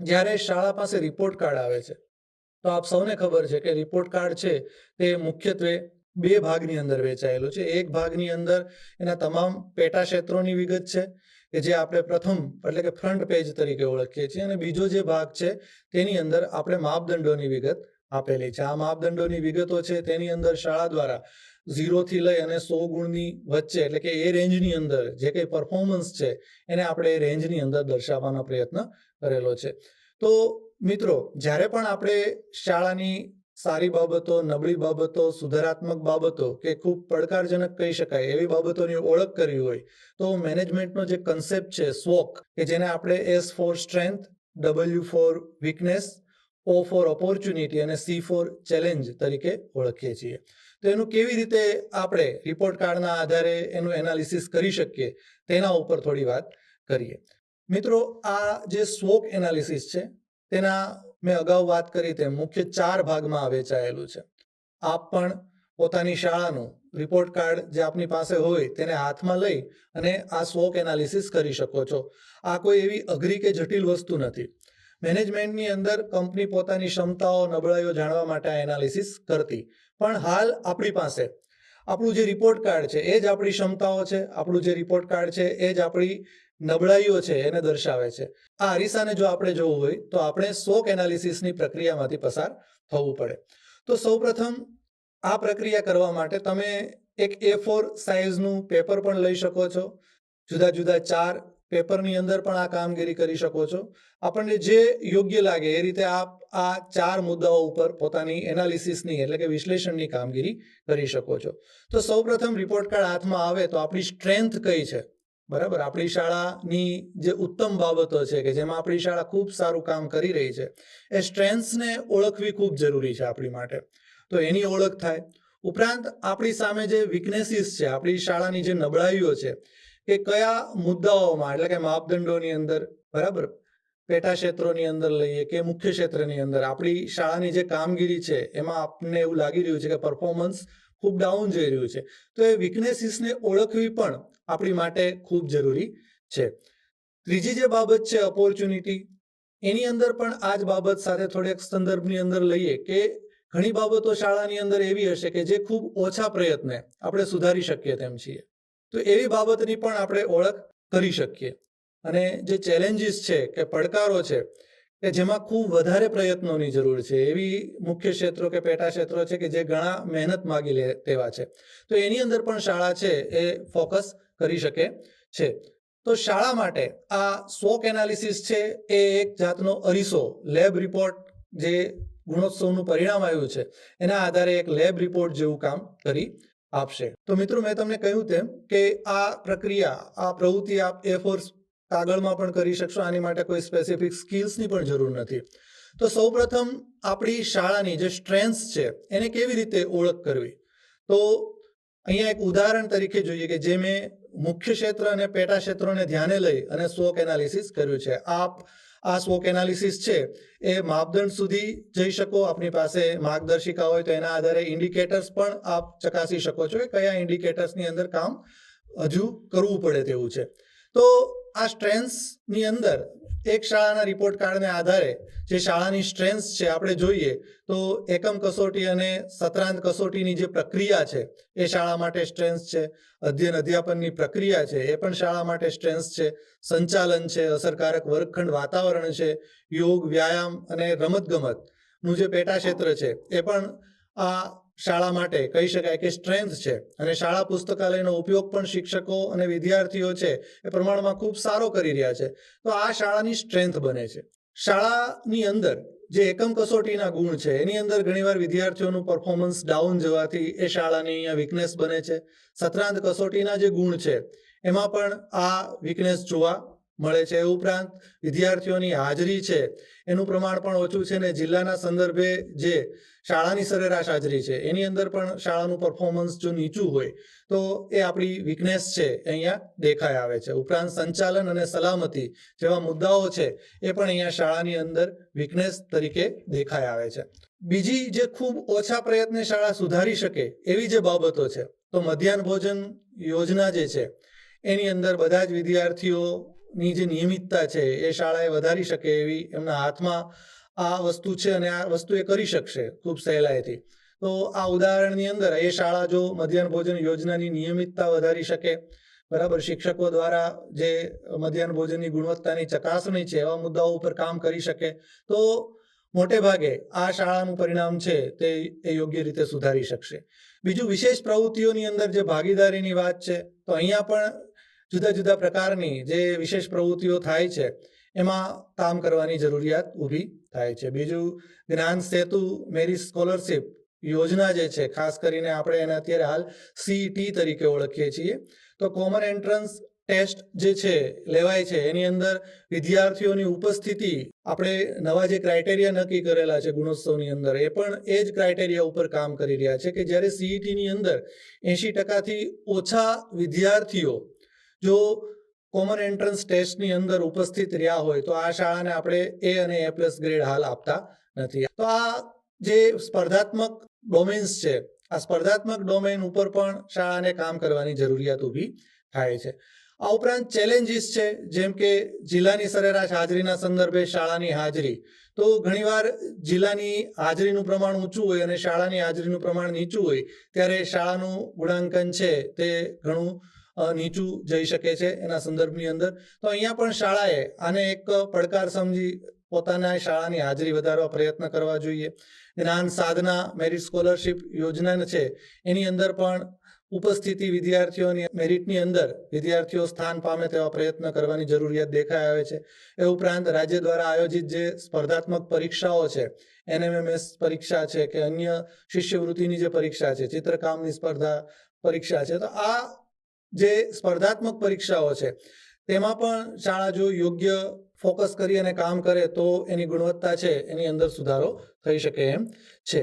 જ્યારે શાળા પાસે રિપોર્ટ કાર્ડ આવે છે તો આપ સૌને ખબર છે કે રિપોર્ટ કાર્ડ છે તે મુખ્યત્વે બે ભાગની અંદર વહેંચાયેલું છે. એક ભાગની અંદર એના તમામ પેટા ક્ષેત્રોની વિગત છે કે જે આપણે પ્રથમ એટલે કે ફ્રન્ટ પેજ તરીકે ઓળખીએ છીએ, અને બીજો જે ભાગ છે તેની અંદર આપણે માપદંડોની વિગત આપેલી છે. આ માપદંડોની વિગતો છે તેની અંદર શાળા દ્વારા 0 થી લઈ અને 100 ગુણની વચ્ચે એટલે કે એ રેન્જની અંદર જે કંઈ પરફોર્મન્સ છે એને આપણે એ રેન્જની અંદર દર્શાવવાનો પ્રયત્ન કરેલો છે. તો મિત્રો, જ્યારે પણ આપણે શાળાની સારી બાબતો, નબળી બાબતો, સુધારાત્મક બાબતો કે ખૂબ પડકારજનક કહી શકાય એવી બાબતોની ઓળખ કરવી હોય તો મેનેજમેન્ટનો જે કન્સેપ્ટ છે SWOT, કે જેને આપણે S for strength, W for weakness, O for opportunity અને C ફોર ચેલેન્જ તરીકે ઓળખીએ છીએ. તો એનું કેવી રીતે આપણે રિપોર્ટ કાર્ડના આધારે એનું એનાલિસિસ કરી શકીએ તેના ઉપર થોડી વાત કરીએ. મિત્રો, આ જે SWOT એનાલિસિસ છે તેના મેં અગાઉ વાત કરી તેમ મુખ્ય 4 ભાગમાં વહેંચાયેલું છે. આપ પણ પોતાની શાળાનું રિપોર્ટ કાર્ડ જે આપની પાસે હોય તેને હાથમાં લઈ અને આ SWOT એનાલિસિસ કરી શકો છો. આ કોઈ એવી અઘરી કે જટિલ વસ્તુ નથી. મેનેજમેન્ટની અંદર કંપની પોતાની ક્ષમતાઓ, નબળાઈઓ જાણવા માટે આ એનાલિસિસ કરતી, પણ હાલ આપણી પાસે આપણું જે રિપોર્ટ કાર્ડ છે એ જ આપણી ક્ષમતાઓ છે, આપણું જે રિપોર્ટ કાર્ડ છે એ જ આપણી નબળાઈઓ છે એને દર્શાવે છે. આ અરીસાને જો આપણે જોવું હોય તો આપણે SWOT એનાલિસિસની પ્રક્રિયામાંથી પસાર થવું પડે. તો સૌપ્રથમ આ પ્રક્રિયા કરવા માટે તમે એક A4 સાઇઝનું પેપર પણ લઈ શકો છો. જુદા જુદા 4 પેપરની અંદર પણ આ કામગીરી કરી શકો છો. આપણને જે યોગ્ય લાગે એ રીતે આપ આ 4 મુદ્દાઓ ઉપર પોતાની એનાલિસિસની એટલે કે વિશ્લેષણની કામગીરી કરી શકો છો. તો સૌપ્રથમ રિપોર્ટ કાર્ડ હાથમાં આવે તો આપણી સ્ટ્રેન્થ કઈ છે, બરાબર, આપણી શાળાની જે ઉત્તમ બાબતો છે કે જેમાં આપણી શાળા ખૂબ સારું કામ કરી રહી છે એ સ્ટ્રેન્થ્સને ઓળખવી ખૂબ જરૂરી છે આપણી માટે. તો એની ઓળખ થાય. ઉપરાંત આપણી સામે જે વીકનેસીસ છે, આપણી શાળાની જે નબળાઈઓ છે કે કયા મુદ્દાઓમાં એટલે કે માપદંડોની અંદર, બરાબર, પેટા ક્ષેત્રોની અંદર લઈએ કે મુખ્ય ક્ષેત્રની અંદર આપણી શાળાની જે કામગીરી છે એમાં આપણને એવું લાગી રહ્યું છે કે પરફોર્મન્સ ખૂબ ડાઉન જઈ રહ્યું છે. તો એ વીકનેસીસને ઓળખવી પણ આપણી માટે ખૂબ જરૂરી છે. ત્રીજી જે બાબત છે ઓપોર્ચ્યુનિટી, એની અંદર પણ આ જ બાબત સાથે થોડેક સંદર્ભની અંદર લઈએ કે ઘણી બાબતો શાળાની અંદર એવી હશે કે જે ખૂબ ઓછા પ્રયત્ને આપણે સુધારી શકીએ તેમ છીએ. તો એવી બાબતની પણ આપણે ઓળખ કરી શકીએ. અને જે ચેલેન્જીસ છે કે પડકારો છે કે જેમાં ખૂબ વધારે પ્રયત્નોની જરૂર છે એવી મુખ્ય ક્ષેત્રો કે પેટા ક્ષેત્રો છે કે જે ઘણા મહેનત માગી લે તેવા છે, તો એની અંદર પણ શાળા છે એ ફોકસ કરી શકે છે. તો શાળા માટે આ SWOT એનાલિસિસ છે એ એક જાતનો અરીસો, લેબ રિપોર્ટ, જે ગુણોત્સવનું પરિણામ આવ્યું છે એના આધારે એક લેબ રિપોર્ટ જેવું કામ કરી આપશે. તો મિત્રો, મેં તમને કહ્યું તેમ કે આ પ્રક્રિયા, આ પ્રવૃત્તિ આપ A4 કાગળમાં પણ કરી શકશો. આની માટે કોઈ સ્પેસિફિક સ્કિલ્સની પણ જરૂર નથી. તો સૌપ્રથમ આપણી શાળાની જે સ્ટ્રેન્થ્સ છે એને કેવી રીતે ઓળખ કરવી, તો અહીંયા એક ઉદાહરણ તરીકે જોઈએ કે જે મેં મુખ્ય ક્ષેત્ર અને પેટા ક્ષેત્રોને ધ્યાને લઈ અને SWOT એનાલિસિસ કર્યું છે. આપ આ SWOT એનાલિસિસ છે એ માપદંડ સુધી જઈ શકો. આપની પાસે માર્ગદર્શિકા હોય તો એના આધારે ઇન્ડિકેટર્સ પણ આપ ચકાસી શકો છો કે કયા ઇન્ડિકેટર્સની અંદર કામ હજુ કરવું પડે તેવું છે. તો આ સ્ટ્રેન્થ્સની અંદર એક શાળાના રિપોર્ટ કાર્ડને આધારે જે શાળાની સ્ટ્રેન્થ્સ છે આપણે જોઈએ તો એકમ કસોટી અને સત્રાંત કસોટીની જે પ્રક્રિયા છે એ શાળા માટે સ્ટ્રેન્થ્સ છે. અધ્યયન અધ્યાપનની પ્રક્રિયા છે એ પણ શાળા માટે સ્ટ્રેન્થ્સ છે. સંચાલન છે, અસરકારક વર્ગખંડ વાતાવરણ છે, યોગ, વ્યાયામ અને રમતગમતનું જે પેટા ક્ષેત્ર છે એ પણ આ શાળા માટે કહી શકાય કે સ્ટ્રેન્થ છે. અને શાળા પુસ્તકાલયનો ઉપયોગ પણ શિક્ષકો અને વિદ્યાર્થીઓ છે એ પ્રમાણમાં ખૂબ સારો કરી રહ્યા છે. તો આ શાળાની સ્ટ્રેન્થ બને છે. શાળાની અંદર જે એકમ કસોટીના ગુણ છે એની અંદર ઘણીવાર વિદ્યાર્થીઓનું પરફોર્મન્સ ડાઉન જવાથી એ શાળાની અહીંયા વીકનેસ બને છે. સત્રાંત કસોટીના જે ગુણ છે એમાં પણ આ વીકનેસ જોવા મળે છે. એ ઉપરાંત વિદ્યાર્થીઓની હાજરી છે એનું પ્રમાણ પણ ઓછું છે, ને જિલ્લાના સંદર્ભે જે શાળાની સરેરાશ હાજરી છે એની અંદર પણ શાળાનું પરફોર્મન્સ જો નીચું હોય તો એ આપણી વીકનેસ છે અહીંયા દેખાઈ આવે છે. ઉપરાંત સંચાલન અને સલામતી જેવા મુદ્દાઓ છે એ પણ અહીંયા શાળાની અંદર વીકનેસ તરીકે દેખાઈ આવે છે. બીજી જે ખૂબ ઓછા પ્રયત્ને શાળા સુધારી શકે એવી જે બાબતો છે, તો મધ્યાહન ભોજન યોજના જે છે એની અંદર બધા જ વિદ્યાર્થીઓ ની જે નિયમિતતા છે એ શાળાએ વધારી શકે એવી એમના હાથમાં આ વસ્તુ છે અને આ વસ્તુ એ કરી શકશે ખૂબ સહેલાઈથી. તો આ ઉદાહરણની અંદર એ શાળા જો મધ્યાહન ભોજન યોજનાની નિયમિતતા વધારી શકે, બરાબર, શિક્ષકો દ્વારા જે મધ્યાહન ભોજનની ગુણવત્તાની ચકાસણી છે એવા મુદ્દાઓ ઉપર કામ કરી શકે, તો મોટે ભાગે આ શાળાનું પરિણામ છે તે એ યોગ્ય રીતે સુધારી શકશે. બીજું, વિશેષ પ્રવૃત્તિઓની અંદર જે ભાગીદારીની વાત છે, તો અહીંયા પણ જુદા જુદા પ્રકારની જે વિશેષ પ્રવૃત્તિઓ થાય છે એમાં કામ કરવાની જરૂરિયાત ઊભી થાય છે. બીજું, જ્ઞાન સેતુ મેરિટ સ્કોલરશિપ યોજના જે છે, ખાસ કરીને આપણે એને અત્યારે હાલ CET તરીકે ઓળખીએ છીએ, તો કોમન એન્ટ્રન્સ ટેસ્ટ જે છે લેવાય છે એની અંદર વિદ્યાર્થીઓની ઉપસ્થિતિ, આપણે નવા જે ક્રાઇટેરિયા નક્કી કરેલા છે ગુણોત્સવની અંદર, એ પણ એ જ ક્રાઇટેરિયા ઉપર કામ કરી રહ્યા છે કે જ્યારે CETની અંદર 80%થી ઓછા વિદ્યાર્થીઓ જો કોમન એન્ટ્રન્સ ટેસ્ટની અંદર ઉપસ્થિત રહ્યા હોય તો આ શાળાને આપણે A અને A+ ગ્રેડ હાલ આપતા નથી. તો આ જે સ્પર્ધાત્મક ડોમેન્સ છે, આ સ્પર્ધાત્મક ડોમેન ઉપર પણ શાળાને કામ કરવાની જરૂરિયાત ઊભી થાય છે. આ ઉપરાંત ચેલેન્જીસ છે, જેમ કે જિલ્લાની સરેરાશ હાજરીના સંદર્ભે શાળાની હાજરી. તો ઘણીવાર જિલ્લાની હાજરીનું પ્રમાણ ઊંચું હોય અને શાળાની હાજરીનું પ્રમાણ નીચું હોય ત્યારે શાળાનું ગુણાંકન છે તે ઘણું નીચું જઈ શકે છે એના સંદર્ભની અંદર. તો અહીંયા પણ શાળાએ આને એક પડકાર સમજી પોતાના શાળાની હાજરી વધારવા પ્રયત્ન કરવા જોઈએ. જ્ઞાન સાધના મેરિટ સ્કોલરશિપ યોજના છે એની અંદર પણ ઉપસ્થિતિ વિદ્યાર્થીઓની મેરિટની અંદર વિદ્યાર્થીઓ સ્થાન પામે તેવા પ્રયત્ન કરવાની જરૂરિયાત દેખાઈ આવે છે. એ ઉપરાંત રાજ્ય દ્વારા આયોજિત જે સ્પર્ધાત્મક પરીક્ષાઓ છે, NMMS પરીક્ષા છે કે અન્ય શિષ્યવૃત્તિની જે પરીક્ષા છે, ચિત્રકામની સ્પર્ધા પરીક્ષા છે, તો આ જે સ્પર્ધાત્મક પરીક્ષાઓ છે તેમાં પણ શાળા જો યોગ્ય ફોકસ કરી અને કામ કરે તો એની ગુણવત્તા છે એની અંદર સુધારો થઈ શકે એમ છે.